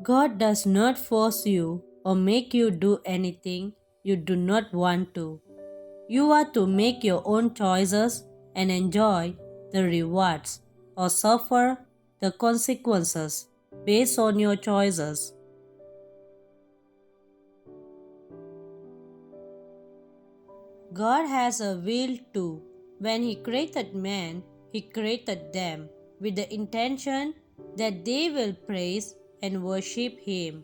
God does not force you or make you do anything you do not want to. You are to make your own choices and enjoy the rewards or suffer the consequences based on your choices. God has a will too. When He created man, He created them with the intention that they will praise and worship Him.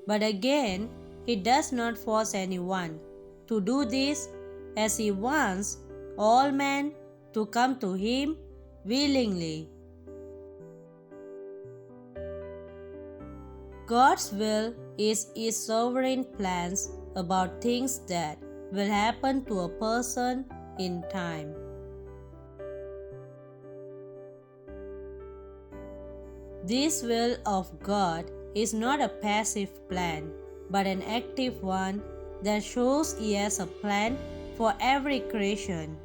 But again, He does not force anyone to do this, as He wants all men to come to Him willingly. God's will is His sovereign plans about things that will happen to a person in time. This will of God is not a passive plan, but an active one that shows He has a plan for every creation.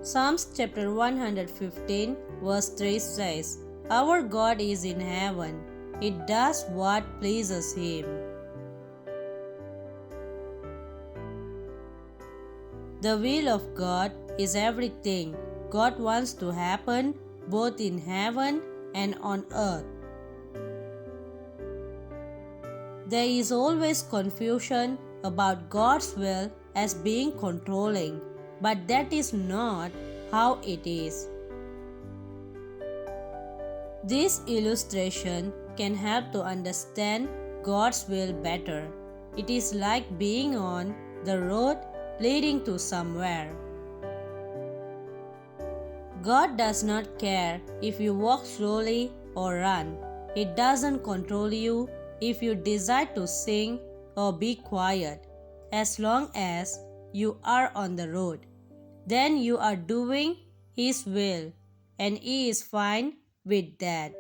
Psalms chapter 115 verse 3 says, "Our God is in heaven. He does what pleases Him." The will of God is everything God wants to happen both in heaven and on earth. There is always confusion about God's will as being controlling, but that is not how it is. This illustration can help to understand God's will better. It is like being on the road leading to somewhere. God does not care if you walk slowly or run. He doesn't control you if you decide to sing or be quiet. As long as you are on the road, then you are doing His will, and He is fine with that.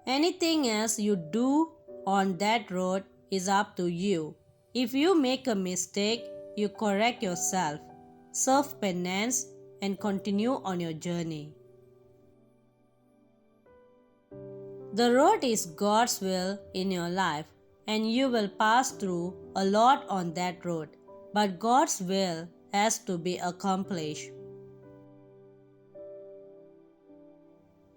Anything else you do on that road is up to you. If you make a mistake, you correct yourself, serve penance, and continue on your journey. The road is God's will in your life, and you will pass through a lot on that road, but God's will has to be accomplished.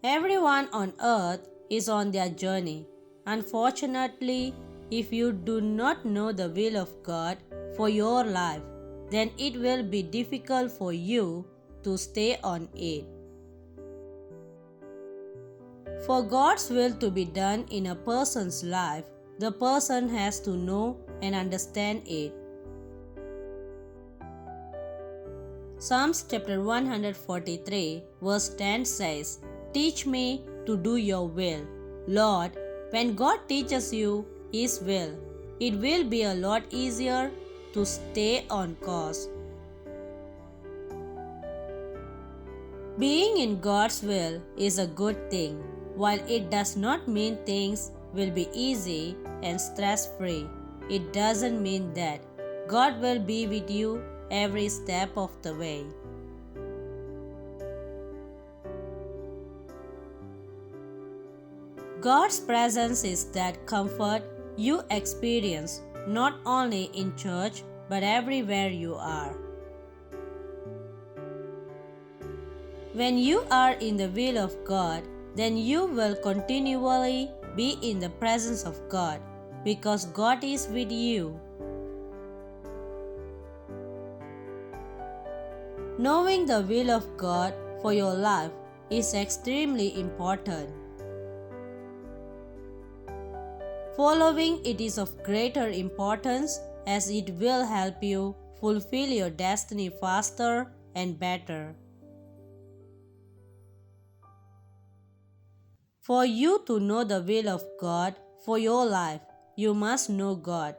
Everyone on earth is on their journey. Unfortunately, if you do not know the will of God for your life, then it will be difficult for you to stay on it. For God's will to be done in a person's life, the person has to know and understand it. Psalms chapter 143 verse 10 says, "Teach me to do your will." Lord, when God teaches you His will, it will be a lot easier to stay on course. Being in God's will is a good thing. While it does not mean things will be easy and stress-free, it doesn't mean that God will be with you every step of the way. God's presence is that comfort you experience not only in church but everywhere you are. When you are in the will of God, then you will continually be in the presence of God because God is with you. Knowing the will of God for your life is extremely important. Following it is of greater importance as it will help you fulfill your destiny faster and better. For you to know the will of God for your life, you must know God.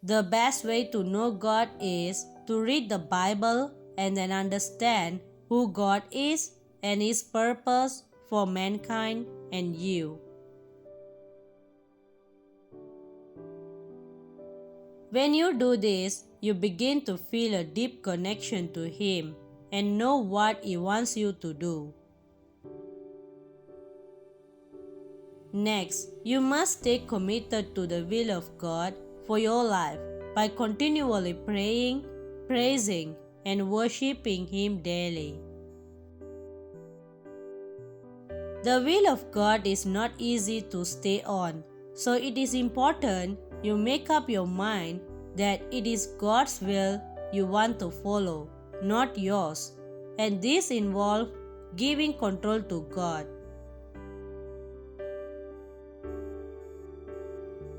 The best way to know God is to read the Bible and then understand who God is and His purpose for mankind and you. When you do this, you begin to feel a deep connection to Him, and know what He wants you to do. Next, you must stay committed to the will of God for your life by continually praying, praising, and worshiping Him daily. The will of God is not easy to stay on, so it is important you make up your mind that it is God's will you want to follow, not yours, and this involves giving control to God.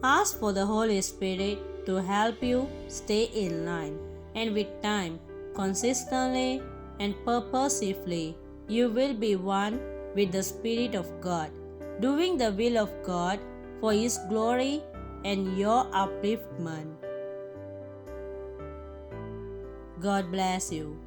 Ask for the Holy Spirit to help you stay in line, and with time, consistently, and purposefully, you will be one with the Spirit of God, doing the will of God for His glory and your upliftment. God bless you.